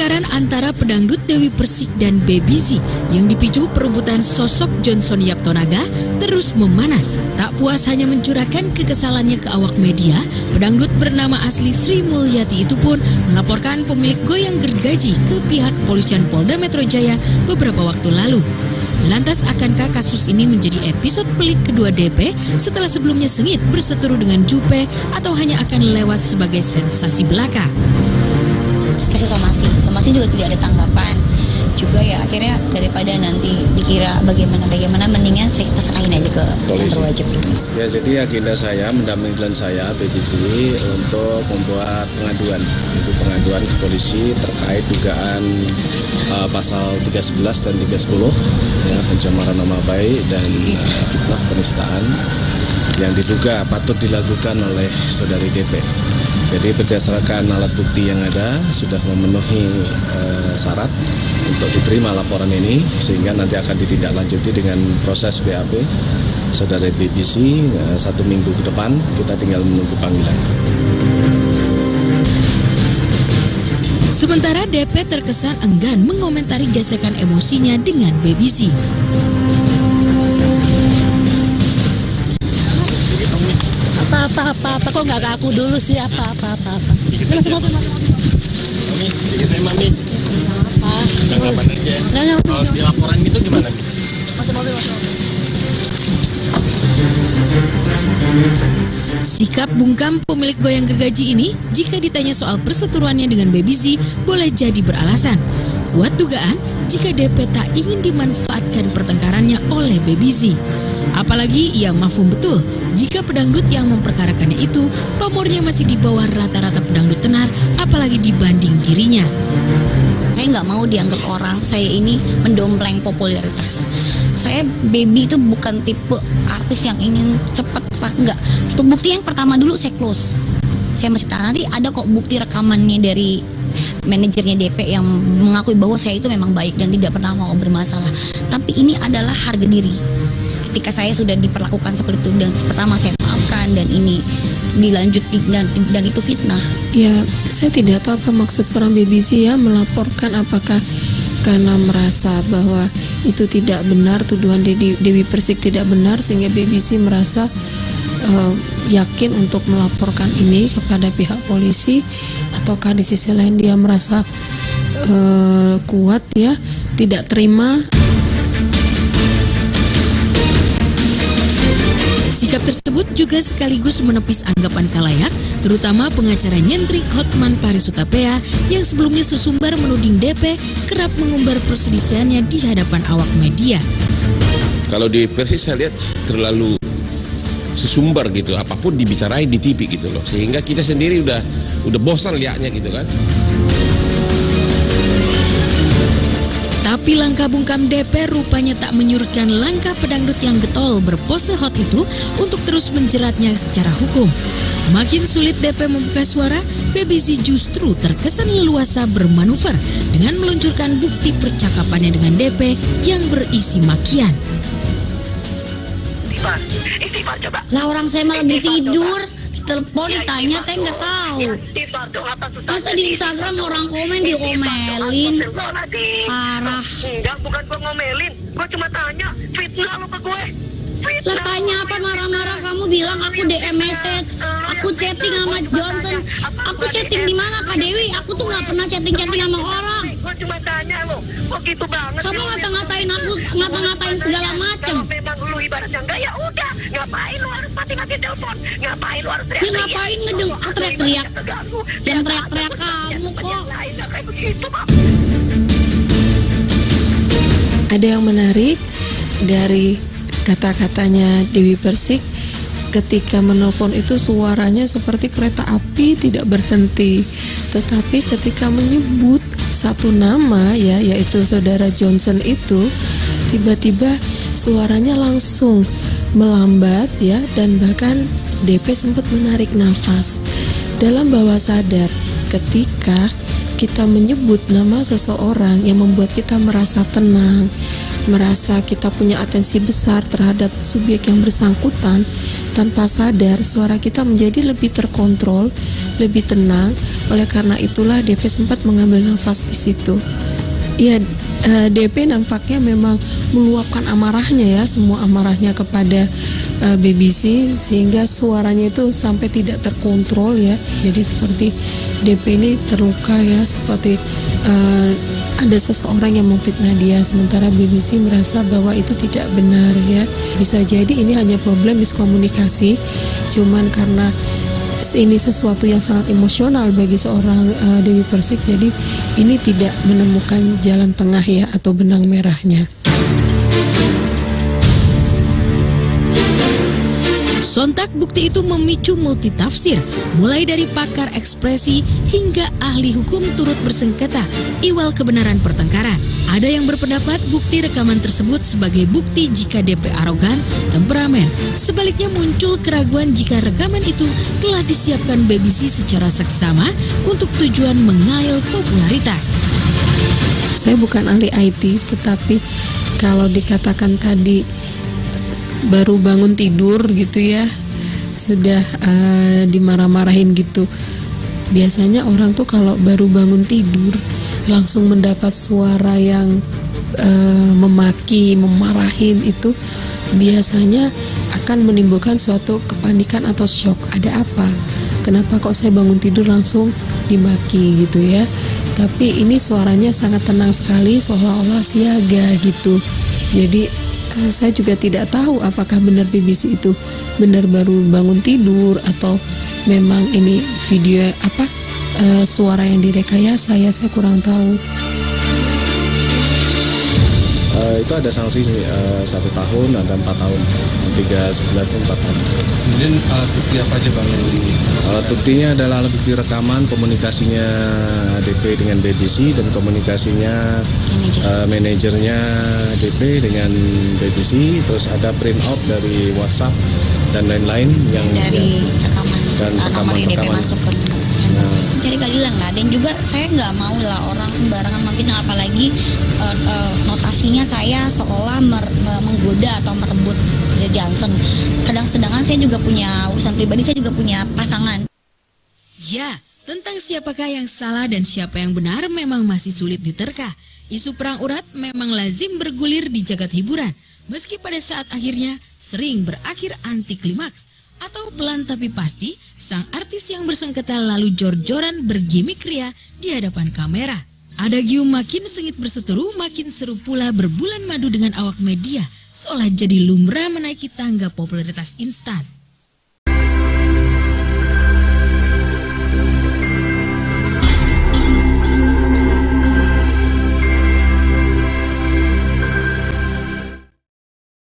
Pertengkaran antara pedangdut Dewi Persik dan Baby Z yang dipicu perebutan sosok Johnson Yaptonaga terus memanas. Tak puas hanya mencurahkan kekesalannya ke awak media, pedangdut bernama asli Sri Mulyati itu pun melaporkan pemilik goyang gergaji ke pihak kepolisian Polda Metro Jaya beberapa waktu lalu. Lantas akankah kasus ini menjadi episode pelik kedua DP setelah sebelumnya sengit berseteru dengan Jupe atau hanya akan lewat sebagai sensasi belaka? Kasih somasi juga tidak ada tanggapan juga ya, akhirnya daripada nanti dikira bagaimana mendingan kita serahin aja ke yang berwajib itu. Ya, jadi agenda saya mendampingi klien saya Baby Z untuk membuat pengaduan ke polisi terkait dugaan pasal 311 dan 310 ya, pencemaran nama baik dan fitnah penistaan yang diduga patut dilakukan oleh saudari DP. Jadi berdasarkan alat bukti yang ada sudah memenuhi syarat untuk diterima laporan ini, sehingga nanti akan ditindaklanjuti dengan proses BAP saudara Baby Z 1 minggu ke depan. Kita tinggal menunggu panggilan. Sementara DP terkesan enggan mengomentari gesekan emosinya dengan Baby Z. Apa kok nggak ke aku dulu sih apa. Mami. Tanggapan aja. Kalau di laporan itu gimana, Mi? Sikap bungkam pemilik goyang gergaji ini jika ditanya soal perseteruannya dengan Baby Z boleh jadi beralasan. Kuat dugaan jika DP tak ingin dimanfaatkan pertengkarannya oleh Baby Z. Apalagi ia mafhum betul jika pedangdut yang memperkarakannya itu pamornya masih di bawah rata-rata pedangdut tenar, apalagi dibanding dirinya. Saya nggak mau dianggap orang saya ini mendompleng popularitas. Saya Baby itu bukan tipe artis yang ingin cepat, enggak. Untuk bukti yang pertama dulu saya close. Saya masih tahu, nanti ada kok bukti rekamannya dari manajernya DP yang mengakui bahwa saya itu memang baik dan tidak pernah mau bermasalah. Tapi ini adalah harga diri. Ketika saya sudah diperlakukan seperti itu dan pertama saya maafkan dan ini dilanjutkan dan itu fitnah. Ya, saya tidak tahu apa maksud seorang Baby Z ya melaporkan, apakah karena merasa bahwa itu tidak benar, tuduhan Dewi Persik tidak benar sehingga Baby Z merasa yakin untuk melaporkan ini kepada pihak polisi, ataukah di sisi lain dia merasa kuat ya, tidak terima. Sikap tersebut juga sekaligus menepis anggapan khalayak, terutama pengacara Nyentrik Hotman Paris Hutapea yang sebelumnya sesumbar menuding DP kerap mengumbar perselisihannya di hadapan awak media. Kalau di Persis saya lihat terlalu sesumbar gitu, apapun dibicarain di TV gitu loh, sehingga kita sendiri udah bosan liatnya gitu kan. Tapi langkah bungkam DP rupanya tak menyurutkan langkah pedangdut yang getol berpose hot itu untuk terus menjeratnya secara hukum. Makin sulit DP membuka suara, Baby Z justru terkesan leluasa bermanuver dengan meluncurkan bukti percakapannya dengan DP yang berisi makian. Istighfar coba. Lah orang saya malah lagi tidur. Telepon ditanya saya nggak tahu. Masa di Instagram orang komen diomelin. Parah. Enggak, bukan gua ngomelin. Gua cuma tanya, fitnah lo ke gue. Lah tanya apa marah-marah, kamu bilang aku DM message, aku chatting sama Johnson. Aku chatting di mana Kak Dewi? Aku tuh nggak pernah chatting-chatting sama orang. Gua cuma tanya lo, kok gitu banget. Kamu ngata-ngatain aku, ngata-ngatain segala macem. Kalau memang lu ibaratnya enggak, ya udah. Ngapain lu harus mati-mati telepon? Ngapain lu harus Ya teriak-teriak? ngapain ngedeng, teriak-teriak. Yang teriak-teriak kamu kok. Ada yang menarik dari kata-katanya Dewi Persik ketika menelpon itu, suaranya seperti kereta api tidak berhenti. Tetapi ketika menyebut satu nama ya, yaitu saudara Johnson itu, tiba-tiba suaranya langsung melambat ya, dan bahkan DP sempat menarik nafas. Dalam bawah sadar, ketika kita menyebut nama seseorang yang membuat kita merasa tenang, merasa kita punya atensi besar terhadap subjek yang bersangkutan, tanpa sadar suara kita menjadi lebih terkontrol, lebih tenang. Oleh karena itulah DP sempat mengambil nafas di situ. Ya, DP nampaknya memang meluapkan amarahnya ya, semua amarahnya kepada BBC, sehingga suaranya itu sampai tidak terkontrol ya. Jadi seperti DP ini terluka ya, seperti ada seseorang yang memfitnah dia, sementara BBC merasa bahwa itu tidak benar ya. Bisa jadi ini hanya problem miskomunikasi, cuman karena ini sesuatu yang sangat emosional bagi seorang Dewi Persik, jadi ini tidak menemukan jalan tengah ya, atau benang merahnya. Sontak bukti itu memicu multitafsir, mulai dari pakar ekspresi hingga ahli hukum turut bersengketa iwal kebenaran pertengkaran. Ada yang berpendapat bukti rekaman tersebut sebagai bukti jika DP arogan, temperamen. Sebaliknya muncul keraguan jika rekaman itu telah disiapkan BBC secara seksama untuk tujuan mengail popularitas. Saya bukan ahli IT, tetapi kalau dikatakan tadi baru bangun tidur gitu ya, sudah dimarah-marahin gitu. Biasanya orang tuh kalau baru bangun tidur langsung mendapat suara yang memaki, memarahin, itu biasanya akan menimbulkan suatu kepanikan atau shock. Ada apa? Kenapa kok saya bangun tidur langsung dimaki gitu ya? Tapi ini suaranya sangat tenang sekali, seolah-olah siaga gitu. Jadi saya juga tidak tahu apakah benar BBC itu benar baru bangun tidur atau memang ini video suara yang direkayasa ya, saya kurang tahu. Itu ada sanksi 1 tahun, ada 4 tahun, 3, 11 dan 4 tahun. Kemudian alat bukti apa aja Bang yang alat buktinya adalah alat bukti rekaman, komunikasinya DP dengan BBC dan komunikasinya manajernya DP dengan BBC, terus ada print out dari WhatsApp dan lain-lain yang dari rekaman dan nomornya DP rekaman. masuk ke mencari keadilan lah. Dan juga saya nggak mau lah orang sembarangan memfitnah, apalagi notasinya saya seolah menggoda atau merebut Johnson. Sedangkan saya juga punya urusan pribadi, saya juga punya pasangan. Ya, tentang siapakah yang salah dan siapa yang benar memang masih sulit diterka. Isu perang urat memang lazim bergulir di jagat hiburan, meski pada saat akhirnya sering berakhir anti klimaks. Atau pelan tapi pasti, sang artis yang bersengketa lalu jor-joran bergimik ria di hadapan kamera. Ada Gium makin sengit berseteru, makin seru pula berbulan madu dengan awak media, seolah jadi lumrah menaiki tangga popularitas instan.